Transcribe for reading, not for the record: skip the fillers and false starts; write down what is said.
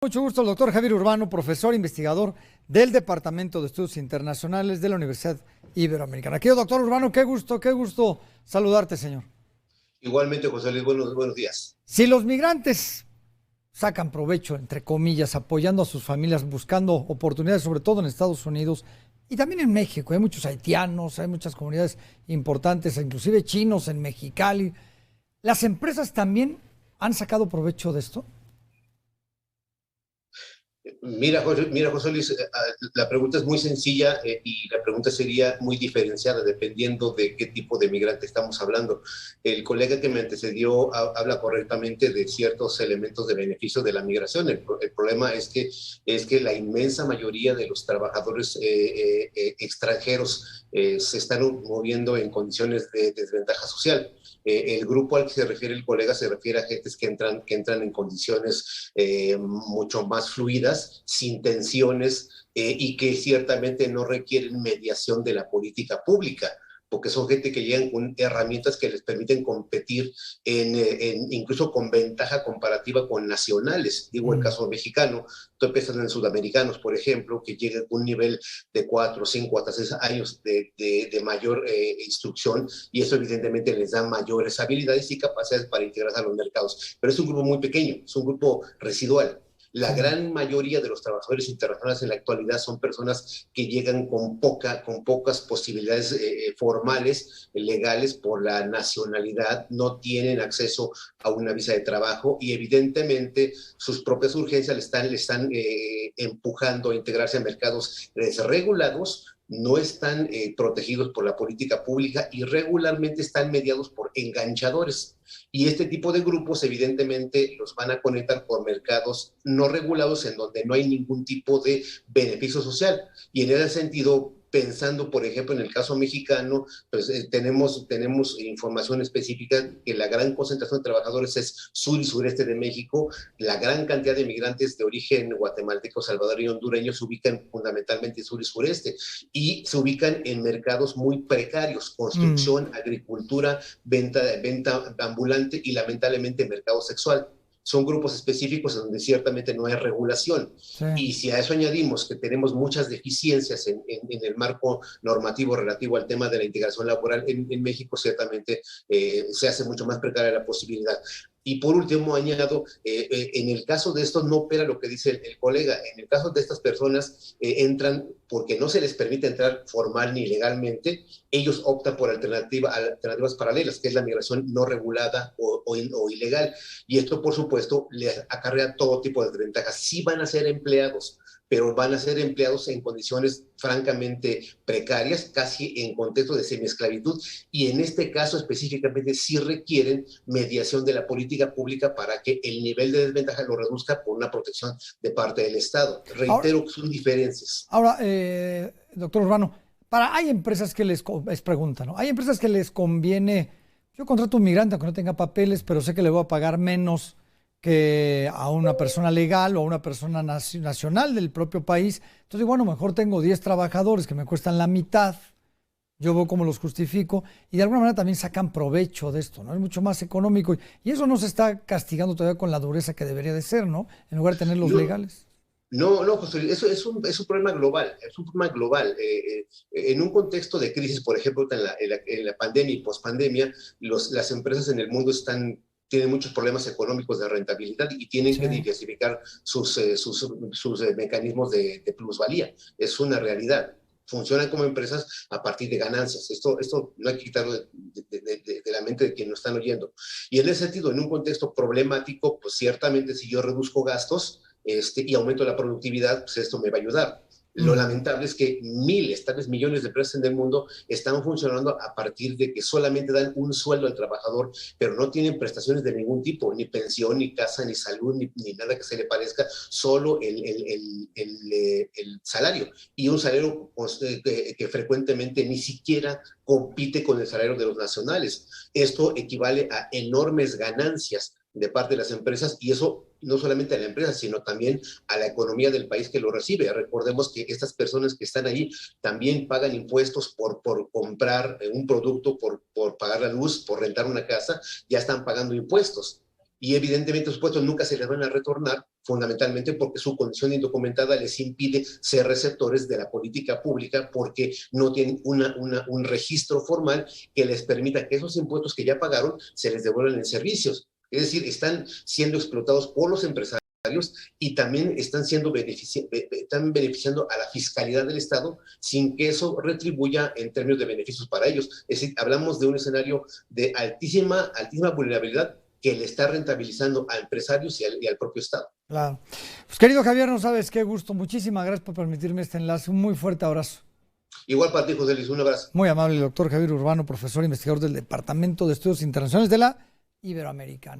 Mucho gusto, el doctor Javier Urbano, profesor investigador del Departamento de Estudios Internacionales de la Universidad Iberoamericana. Aquí, doctor Urbano, qué gusto saludarte, señor. Igualmente, José Luis, buenos días. Si los migrantes sacan provecho, entre comillas, apoyando a sus familias, buscando oportunidades, sobre todo en Estados Unidos y también en México, hay muchos haitianos, hay muchas comunidades importantes, inclusive chinos en Mexicali. ¿Las empresas también han sacado provecho de esto? Mira, José Luis, la pregunta es muy sencilla y la pregunta sería muy diferenciada dependiendo de qué tipo de migrante estamos hablando. El colega que me antecedió habla correctamente de ciertos elementos de beneficio de la migración. El problema es que la inmensa mayoría de los trabajadores extranjeros se están moviendo en condiciones de desventaja social. El grupo al que se refiere el colega se refiere a gentes que entran en condiciones mucho más fluidas, sin tensiones y que ciertamente no requieren mediación de la política pública, porque son gente que llegan con herramientas que les permiten competir incluso con ventaja comparativa con nacionales. Digo, el Mm. caso mexicano, estoy pensando en sudamericanos, por ejemplo, que llegan con un nivel de 4, 5, hasta 6 años de mayor instrucción, y eso evidentemente les da mayores habilidades y capacidades para integrarse a los mercados. Pero es un grupo muy pequeño, es un grupo residual. La Sí. gran mayoría de los trabajadores internacionales en la actualidad son personas que llegan con pocas posibilidades formales, legales, por la nacionalidad, no tienen acceso a una visa de trabajo y evidentemente sus propias urgencias le están empujando a integrarse a mercados desregulados, no están protegidos por la política pública y regularmente están mediados por enganchadores. Y este tipo de grupos evidentemente los van a conectar con mercados no regulados en donde no hay ningún tipo de beneficio social. Y en ese sentido, pensando, por ejemplo, en el caso mexicano, pues tenemos información específica que la gran concentración de trabajadores es sur y sureste de México. La gran cantidad de migrantes de origen guatemalteco, salvadoreño y hondureño se ubican fundamentalmente sur y sureste y se ubican en mercados muy precarios: Mm. construcción, agricultura, venta ambulante y lamentablemente mercado sexual. Son grupos específicos en donde ciertamente no hay regulación. Sí. Y si a eso añadimos que tenemos muchas deficiencias en el marco normativo relativo al tema de la integración laboral en México, ciertamente se hace mucho más precaria la posibilidad. Y por último, añado, en el caso de esto no opera lo que dice el colega. En el caso de estas personas, entran porque no se les permite entrar formal ni legalmente. Ellos optan por alternativas paralelas, que es la migración no regulada o ilegal. Y esto, por supuesto, les acarrea todo tipo de desventajas. Sí van a ser empleados, pero van a ser empleados en condiciones francamente precarias, casi en contexto de semiesclavitud, y en este caso específicamente sí requieren mediación de la política pública para que el nivel de desventaja lo reduzca por una protección de parte del Estado. Ahora, Reitero que son diferencias. doctor Urbano, hay empresas que es pregunta, ¿no? Hay empresas que les conviene, yo contrato un migrante aunque no tenga papeles, pero sé que le voy a pagar menos que a una persona legal o a una persona nacional del propio país. Entonces, bueno, mejor tengo 10 trabajadores que me cuestan la mitad. Yo veo cómo los justifico y de alguna manera también sacan provecho de esto, ¿no? Es mucho más económico y eso no se está castigando todavía con la dureza que debería de ser, ¿no? En lugar de tener los No, legales. no, José, eso es un problema global, es un problema global. En un contexto de crisis, por ejemplo, en la pandemia y pospandemia, las empresas en el mundo tienen muchos problemas económicos de rentabilidad y tienen Sí. que diversificar sus mecanismos de plusvalía. Es una realidad. Funcionan como empresas a partir de ganancias. Esto no hay que quitarlo de la mente de quienes nos están oyendo. Y en ese sentido, en un contexto problemático, pues ciertamente si yo reduzco gastos, y aumento la productividad, pues esto me va a ayudar. Lo Mm. lamentable es que miles, tal vez millones de empresas en el mundo están funcionando a partir de que solamente dan un sueldo al trabajador, pero no tienen prestaciones de ningún tipo, ni pensión, ni casa, ni salud, ni nada que se le parezca, solo el salario. Y un salario que frecuentemente ni siquiera compite con el salario de los nacionales. Esto equivale a enormes ganancias de parte de las empresas, y eso no solamente a la empresa, sino también a la economía del país que lo recibe. Recordemos que estas personas que están ahí también pagan impuestos por comprar un producto, por pagar la luz, por rentar una casa, ya están pagando impuestos. y evidentemente esos puestos nunca se les van a retornar, fundamentalmente porque su condición indocumentada les impide ser receptores de la política pública, porque no tienen un registro formal que les permita que esos impuestos que ya pagaron se les devuelvan en servicios. Es decir, están siendo explotados por los empresarios y también están beneficiando a la fiscalidad del Estado sin que eso retribuya en términos de beneficios para ellos. Es decir, hablamos de un escenario de altísima vulnerabilidad que le está rentabilizando a empresarios y al propio Estado. Claro. Pues querido Javier, no sabes qué gusto. Muchísimas gracias por permitirme este enlace. Un muy fuerte abrazo. Igual para ti, José Luis, un abrazo. Muy amable, el doctor Javier Urbano, profesor investigador del Departamento de Estudios Internacionales de la Iberoamericana.